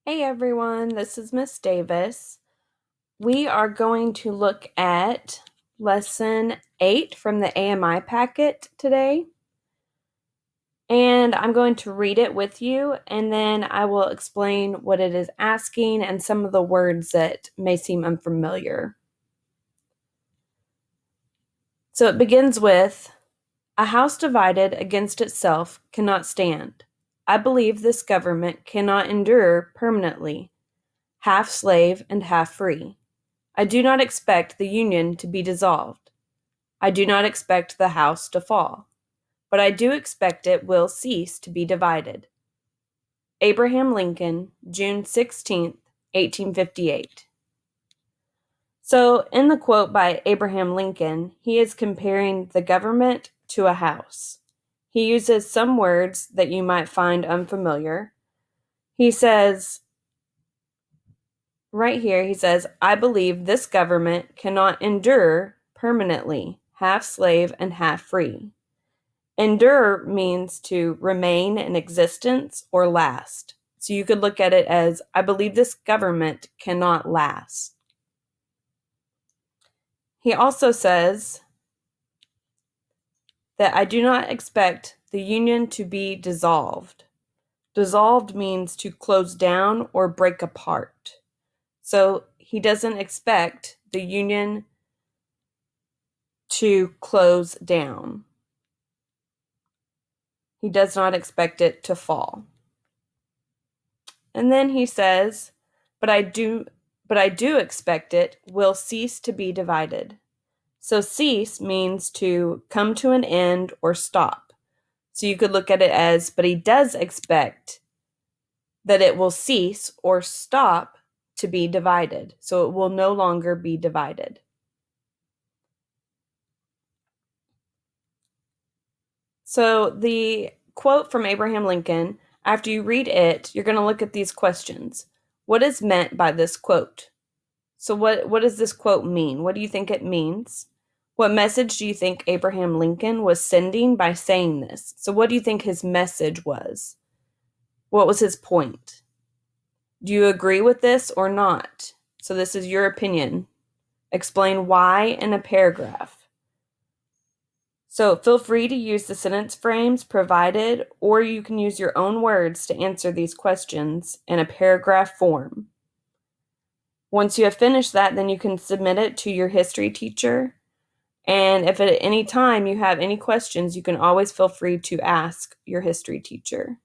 Hey everyone, this is Miss Davis. We are going to look at lesson 8 from the AMI packet today. And I'm going to read it with you, and then I will explain what it is asking and some of the words that may seem unfamiliar. So it begins with, "A house divided against itself cannot stand. I believe this government cannot endure permanently, half slave and half free. I do not expect the Union to be dissolved. I do not expect the house to fall, but I do expect it will cease to be divided." Abraham Lincoln, June 16th, 1858. So, in the quote by Abraham Lincoln, he is comparing the government to a house. He uses some words that you might find unfamiliar. He says, right here, he says, "I believe this government cannot endure permanently, half slave and half free." Endure means to remain in existence or last. So you could look at it as, I believe this government cannot last. He also says that I do not expect the Union to be dissolved. Dissolved means to close down or break apart. So he doesn't expect the Union to close down. He does not expect it to fall. And then he says, but I do expect it will cease to be divided. So cease means to come to an end or stop. So you could look at it as, but he does expect that it will cease or stop to be divided. So it will no longer be divided. So the quote from Abraham Lincoln, after you read it, you're going to look at these questions. What is meant by this quote? So what does this quote mean? What do you think it means? What message do you think Abraham Lincoln was sending by saying this? So what do you think his message was? What was his point? Do you agree with this or not? So this is your opinion. Explain why in a paragraph. So feel free to use the sentence frames provided, or you can use your own words to answer these questions in a paragraph form. Once you have finished that, then you can submit it to your history teacher. And if at any time you have any questions, you can always feel free to ask your history teacher.